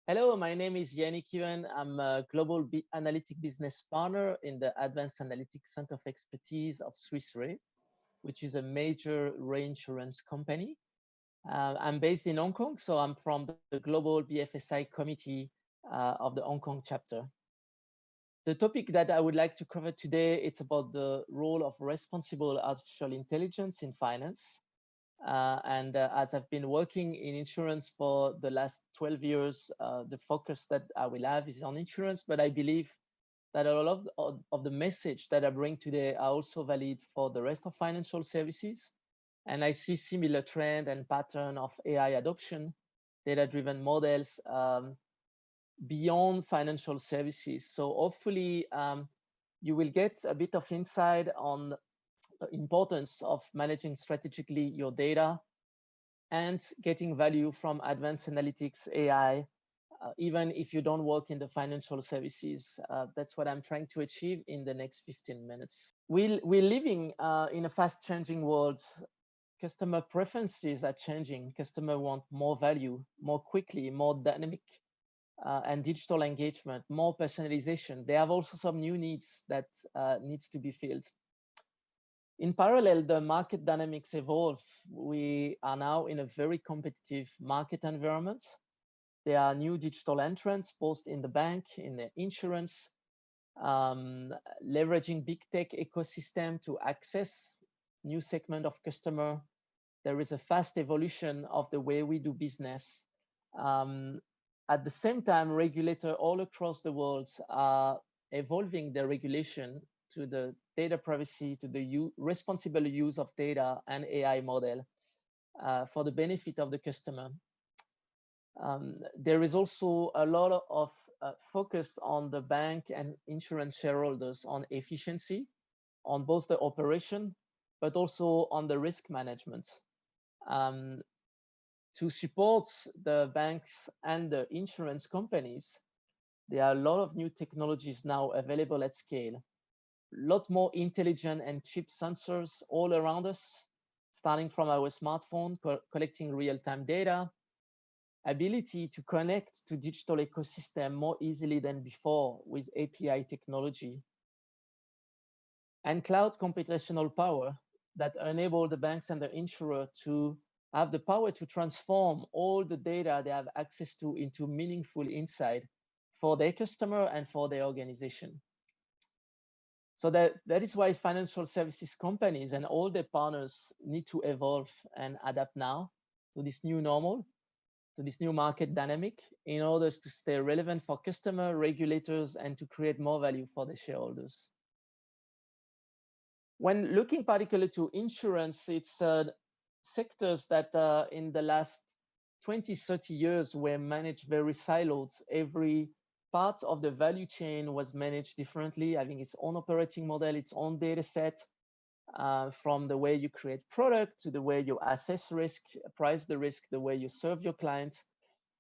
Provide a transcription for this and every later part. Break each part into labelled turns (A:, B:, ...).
A: Hello, my name is Yannick. I'm a global analytic business partner in the Advanced Analytics Center of Expertise of Swiss Re, which is a major reinsurance company. I'm based in Hong Kong, so I'm from the global BFSI committee of the Hong Kong chapter. The topic that I would like to cover today, it's about the role of responsible artificial intelligence in finance. And as I've been working in insurance for the last 12 years, the focus that I will have is on insurance, but I believe that a lot of the message that I bring today are also valid for the rest of financial services. And I see similar trend and pattern of AI adoption, data-driven models beyond financial services. So hopefully you will get a bit of insight on the importance of managing strategically your data and getting value from advanced analytics AI, even if you don't work in the financial services. That's what I'm trying to achieve in the next 15 minutes. We're living in a fast changing world. Customer preferences are changing. Customer want more value, more quickly, more dynamic and digital engagement, more personalization. They have also some new needs that needs to be filled. In parallel, the market dynamics evolve. We are now in a very competitive market environment. There are new digital entrants, both in the bank, in the insurance, leveraging big tech ecosystem to access new segment of customer. There is a fast evolution of the way we do business. At the same time, regulators all across the world are evolving their regulation to the data privacy, to the responsible use of data and AI model for the benefit of the customer. There is also a lot of focus on the bank and insurance shareholders on efficiency, on both the operation, but also on the risk management. To support the banks and the insurance companies, there are a lot of new technologies now available at scale. A lot more intelligent and cheap sensors all around us, starting from our smartphone, collecting real-time data, ability to connect to digital ecosystem more easily than before with API technology, and cloud computational power that enable the banks and the insurer to have the power to transform all the data they have access to into meaningful insight for their customer and for their organization. So that is why financial services companies and all their partners need to evolve and adapt now to this new normal, to this new market dynamic, in order to stay relevant for customer, regulators, and to create more value for the shareholders. When looking particularly to insurance, it's sectors that in the last 20, 30 years were managed very siloed. Every part of the value chain was managed differently, having its own operating model, its own data set, from the way you create product to the way you assess risk, price the risk, the way you serve your clients.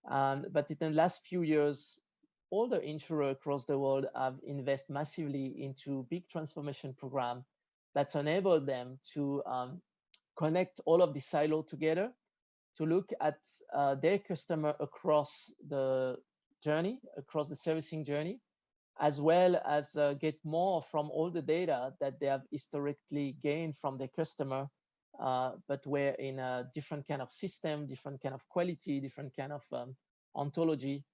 A: But in the last few years, all the insurers across the world have invested massively into big transformation program that's enabled them to connect all of the silo together, to look at their customer across the journey, across the servicing journey, as well as get more from all the data that they have historically gained from their customer, but were in a different kind of system, different kind of quality, different kind of ontology.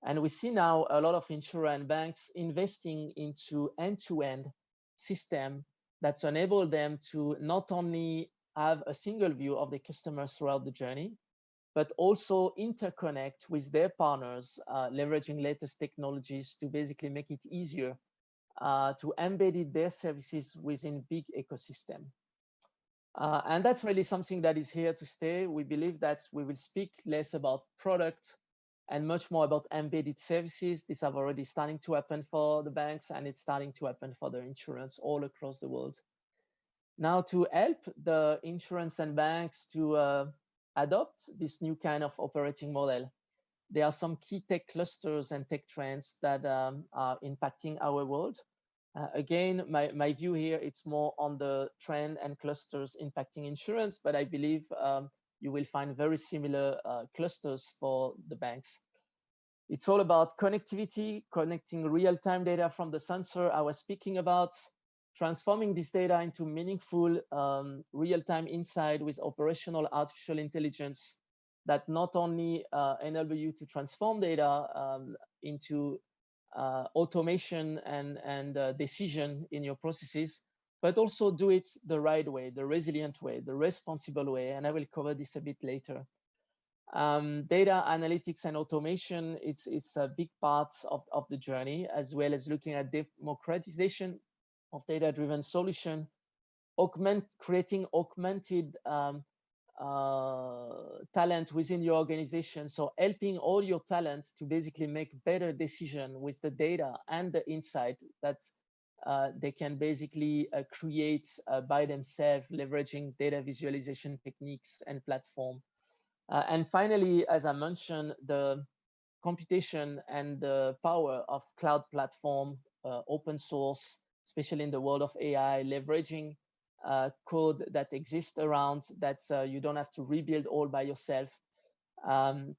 A: And we see now a lot of insurers and banks investing into end-to-end system that's enabled them to not only have a single view of the customers throughout the journey, but also interconnect with their partners, leveraging latest technologies to basically make it easier to embed their services within big ecosystem. And that's really something that is here to stay. We believe that we will speak less about product and much more about embedded services. These are already starting to happen for the banks, and it's starting to happen for the insurance all across the world. Now, to help the insurance and banks to adopt this new kind of operating model, there are some key tech clusters and tech trends that are impacting our world. Again, my view here, it's more on the trend and clusters impacting insurance, but I believe you will find very similar clusters for the banks. It's all about connectivity, connecting real-time data from the sensor I was speaking about, transforming this data into meaningful real-time insight with operational artificial intelligence that not only enable you to transform data into automation and decision in your processes, but also do it the right way, the resilient way, the responsible way. And I will cover this a bit later. Data analytics and automation is a big part of the journey, as well as looking at democratization of data-driven solution, creating augmented talent within your organization. So helping all your talent to basically make better decision with the data and the insight that they can basically create by themselves, leveraging data visualization techniques and platform. And finally, as I mentioned, the computation and the power of cloud platform, open source, especially in the world of AI, leveraging code that exists around that you don't have to rebuild all by yourself. And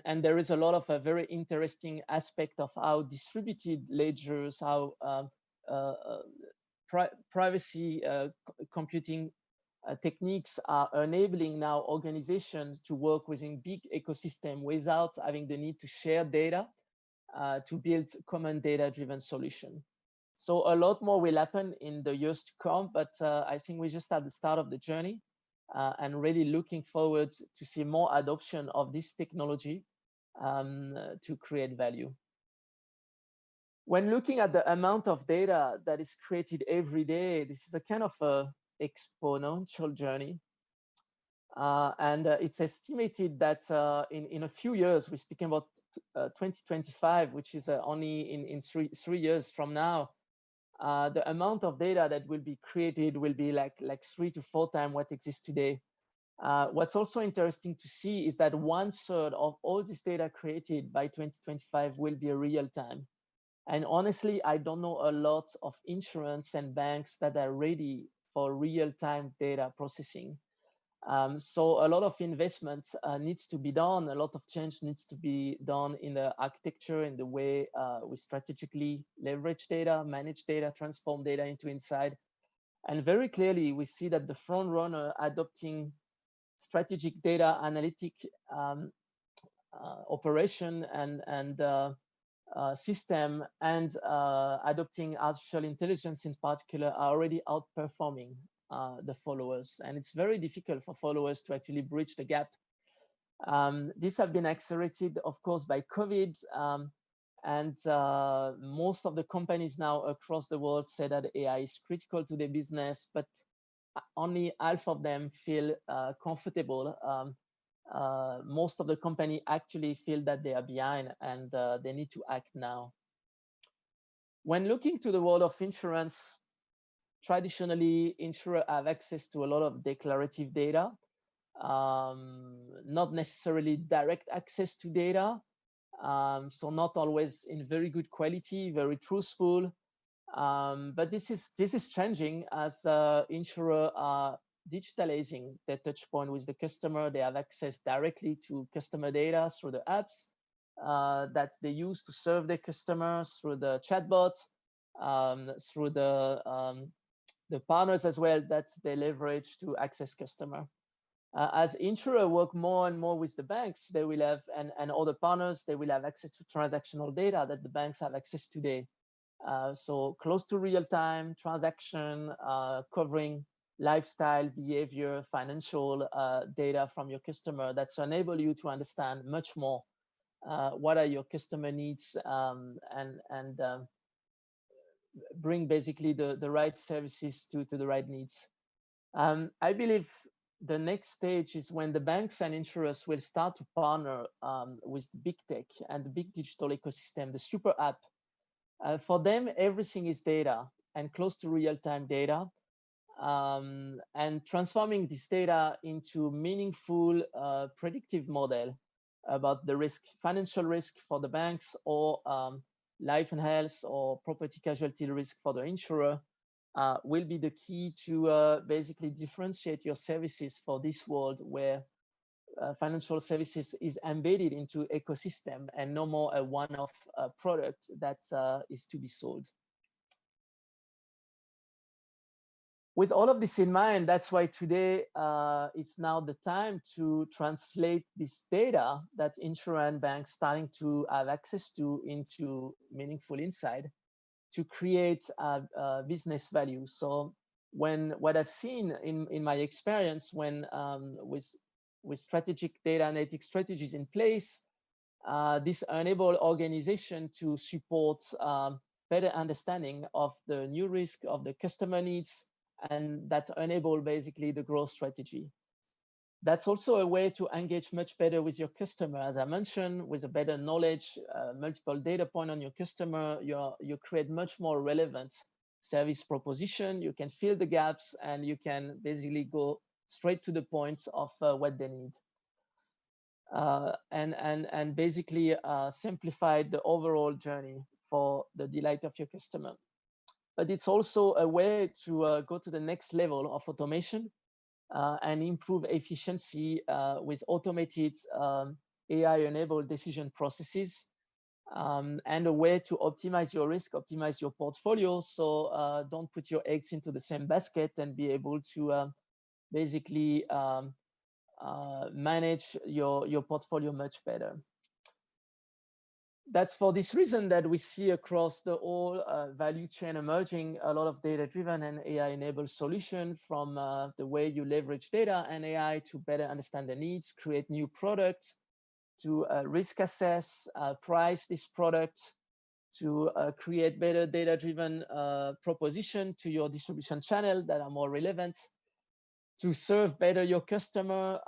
A: there is a lot of a very interesting aspect of how distributed ledgers, how privacy computing techniques are enabling now organizations to work within big ecosystem without having the need to share data to build common data-driven solution. So a lot more will happen in the years to come, but I think we're just at the start of the journey and really looking forward to see more adoption of this technology to create value. When looking at the amount of data that is created every day, this is a kind of a exponential journey. And it's estimated that in a few years, we're speaking about 2025, which is only in three years from now, the amount of data that will be created will be like 3 to 4 times what exists today. What's also interesting to see is that 1/3 of all this data created by 2025 will be real time. And honestly, I don't know a lot of insurance and banks that are ready for real-time data processing. So a lot of investments needs to be done. A lot of change needs to be done in the architecture, in the way we strategically leverage data, manage data, transform data into insight. And very clearly, we see that the front runner adopting strategic data analytic operation and system and adopting artificial intelligence in particular are already outperforming the followers. And it's very difficult for followers to actually bridge the gap. These have been accelerated, of course, by COVID. And most of the companies now across the world say that AI is critical to their business, but only half of them feel comfortable. Most of the company actually feel that they are behind and they need to act now. When looking to the world of insurance, traditionally, insurers have access to a lot of declarative data, not necessarily direct access to data, so not always in very good quality, very truthful. But this is changing as insurers are digitalizing their touch point with the customer. They have access directly to customer data through the apps that they use to serve their customers, through the chatbot, through the partners as well that they leverage to access customer. As insurers work more and more with the banks, they will have, and other partners, they will have access to transactional data that the banks have access today. So close to real-time transaction, covering lifestyle, behavior, financial data from your customer that's enable you to understand much more what are your customer needs and bring basically the right services to the right needs. I believe the next stage is when the banks and insurers will start to partner with the big tech and the big digital ecosystem, the super app. For them, everything is data and close to real-time data. And transforming this data into meaningful predictive model about the risk, financial risk for the banks, or life and health or property casualty risk for the insurer will be the key to basically differentiate your services for this world where financial services is embedded into ecosystem and no more a one-off product that is to be sold. With all of this in mind, that's why today it's now the time to translate this data that insurance banks starting to have access to into meaningful insight to create business value. So what I've seen in my experience when with strategic data analytics strategies in place, this enable organization to support better understanding of the new risk of the customer needs, and that's enable basically the growth strategy. That's also a way to engage much better with your customer. As I mentioned, with a better knowledge, multiple data point on your customer, you create much more relevant service proposition. You can fill the gaps and you can basically go straight to the point of what they need. And basically simplify the overall journey for the delight of your customer. But it's also a way to go to the next level of automation and improve efficiency with automated AI-enabled decision processes, and a way to optimize your risk, optimize your portfolio. So don't put your eggs into the same basket, and be able to basically manage your portfolio much better. That's for this reason that we see across the whole value chain emerging a lot of data-driven and AI-enabled solution, from the way you leverage data and AI to better understand the needs, create new products, to risk assess, price this product, to create better data-driven proposition to your distribution channel that are more relevant, to serve better your customer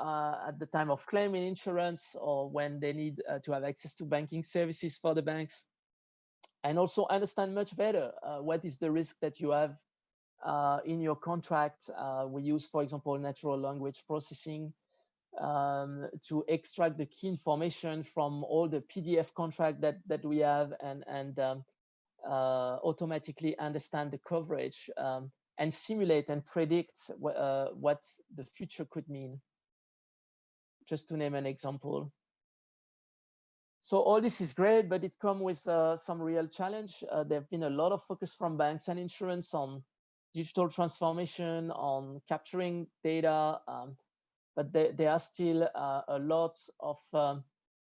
A: at the time of claim in insurance, or when they need to have access to banking services for the banks, and also understand much better what is the risk that you have in your contract. We use, for example, natural language processing to extract the key information from all the PDF contract that we have, and automatically understand the coverage, and simulate and predict what the future could mean, just to name an example. So all this is great, but it comes with some real challenge. There have been a lot of focus from banks and insurance on digital transformation, on capturing data, but there are still a lot of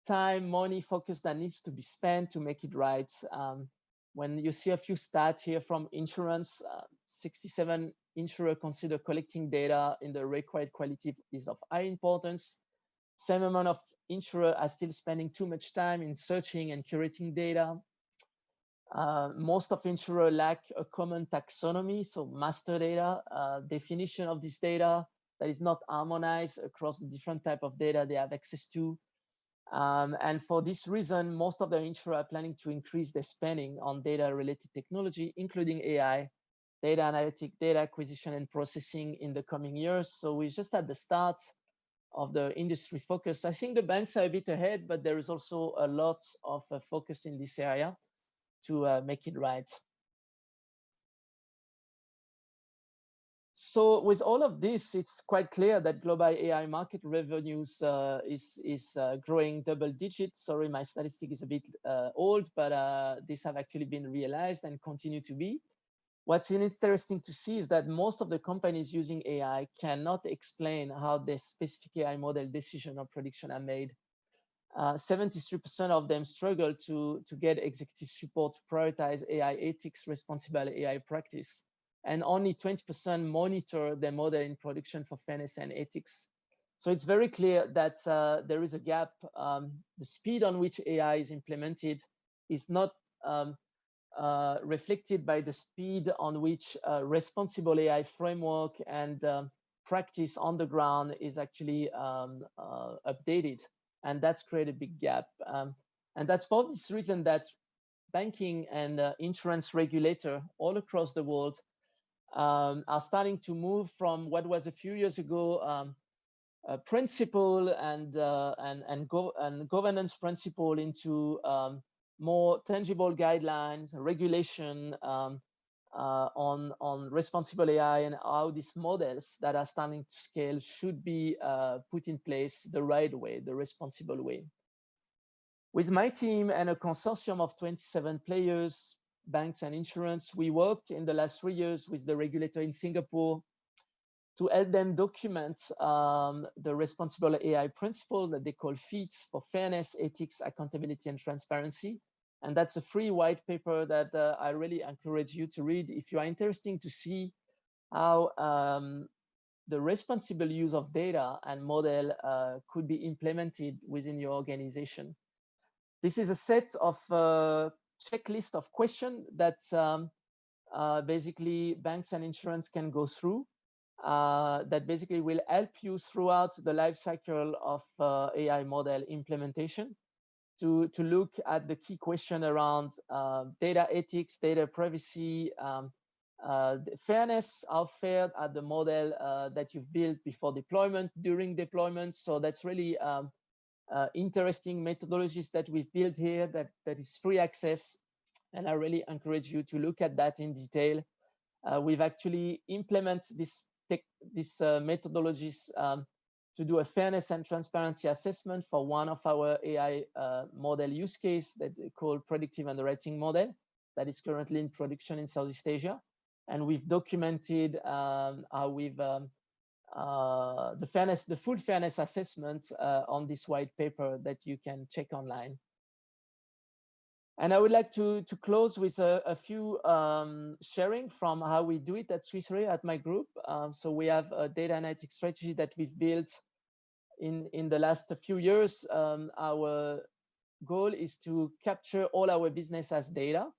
A: time, money, focus that needs to be spent to make it right. When you see a few stats here from insurance, 67 insurers consider collecting data in the required quality is of high importance. Same amount of insurers are still spending too much time in searching and curating data. Most of insurers lack a common taxonomy, so master data, definition of this data that is not harmonized across the different type of data they have access to. And for this reason, most of the insurers are planning to increase their spending on data-related technology, including AI, data analytic, data acquisition and processing in the coming years. So we're just at the start of the industry focus. I think the banks are a bit ahead, but there is also a lot of focus in this area to make it right. So with all of this, it's quite clear that global AI market revenues is growing double digits. Sorry, my statistic is a bit old, but these have actually been realized and continue to be. What's interesting to see is that most of the companies using AI cannot explain how their specific AI model decision or prediction are made. 73% of them struggle to get executive support to prioritize AI ethics, responsible AI practice. And only 20% monitor their model in production for fairness and ethics. So it's very clear that there is a gap. The speed on which AI is implemented is not reflected by the speed on which responsible AI framework and practice on the ground is actually updated. And that's created a big gap. And that's for this reason that banking and insurance regulator all across the world are starting to move from what was a few years ago principle and governance principle into more tangible guidelines, regulation, on responsible AI and how these models that are starting to scale should be put in place the right way, the responsible way. With my team and a consortium of 27 players, banks and insurance, we worked in the last 3 years with the regulator in Singapore to help them document the responsible AI principle that they call FEATS, for fairness, ethics, accountability, and transparency. And that's a free white paper that I really encourage you to read if you are interested to see how the responsible use of data and model could be implemented within your organization. This is a set of checklist of questions that basically banks and insurance can go through that basically will help you throughout the life cycle of AI model implementation to look at the key question around data ethics, data privacy, fairness, how fair are the model that you've built before deployment, during deployment. So that's really interesting methodologies that we've built here that is free access. And I really encourage you to look at that in detail. We've actually implemented these methodologies to do a fairness and transparency assessment for one of our AI model use case that we call predictive underwriting model that is currently in production in Southeast Asia. And we've documented how we've the full fairness assessment on this white paper that you can check online. And I would like to close with a few sharing from how we do it at Swiss Re at my group. So we have a data analytics strategy that we've built in the last few years. Our goal is to capture all our business as data.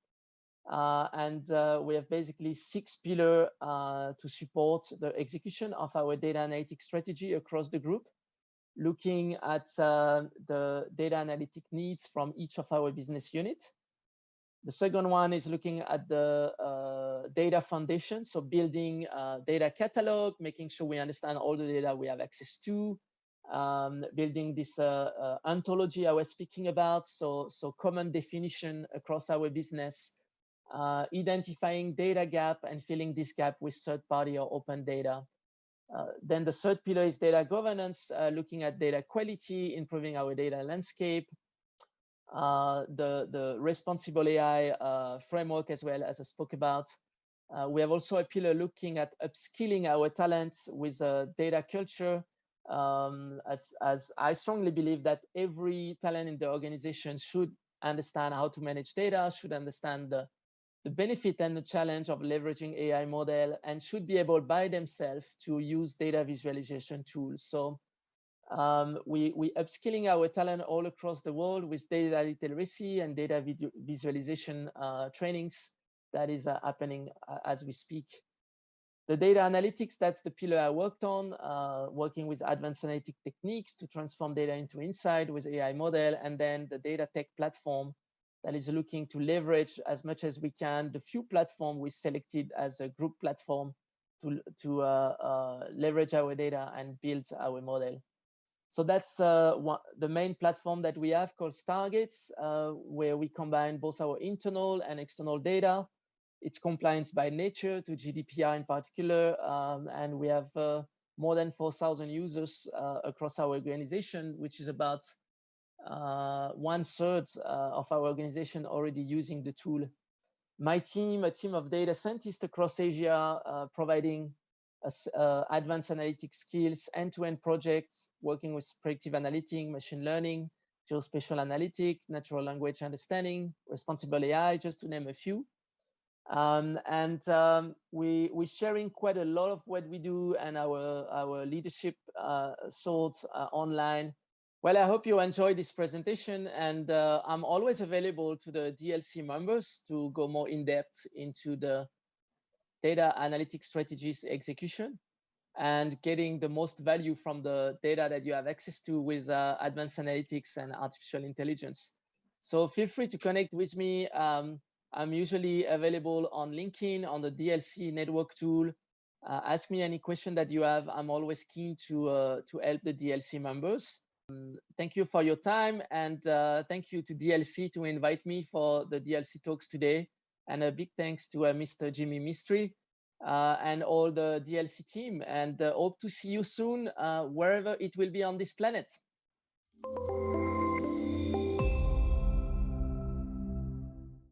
A: And we have basically 6 pillars to support the execution of our data analytics strategy across the group, looking at the data analytic needs from each of our business units. The second one is looking at the data foundation, so building data catalog, making sure we understand all the data we have access to, building this ontology I was speaking about, so common definition across our business, identifying data gap and filling this gap with third-party or open data. Then the third pillar is data governance, looking at data quality, improving our data landscape, the responsible AI framework as well, as I spoke about. We have also a pillar looking at upskilling our talents with a data culture, as I strongly believe that every talent in the organization should understand how to manage data, should understand the benefit and the challenge of leveraging AI model, and should be able by themselves to use data visualization tools. So we upskilling our talent all across the world with data literacy and data visualization trainings that is happening as we speak. The data analytics, that's the pillar I worked on, working with advanced analytic techniques to transform data into insight with AI model, and then the data tech platform that is looking to leverage as much as we can the few platforms we selected as a group platform to leverage our data and build our model. So that's the main platform that we have called Stargates, where we combine both our internal and external data. It's compliance by nature to GDPR in particular, and we have more than 4,000 users across our organization, which is about 1/3 of our organization already using the tool. My team, a team of data scientists across Asia, providing advanced analytic skills, end-to-end projects, working with predictive analytics, machine learning, geospatial analytics, natural language understanding, responsible AI, just to name a few. We're sharing quite a lot of what we do and our leadership thoughts online. Well, I hope you enjoyed this presentation, and I'm always available to the DLC members to go more in depth into the data analytics strategies execution and getting the most value from the data that you have access to with advanced analytics and artificial intelligence. So feel free to connect with me. I'm usually available on LinkedIn, on the DLC network tool. Ask me any question that you have. I'm always keen to help the DLC members. Thank you for your time, and thank you to DLC to invite me for the DLC talks today. And a big thanks to Mr. Jimmy Mystery and all the DLC team. And hope to see you soon, wherever it will be on this planet.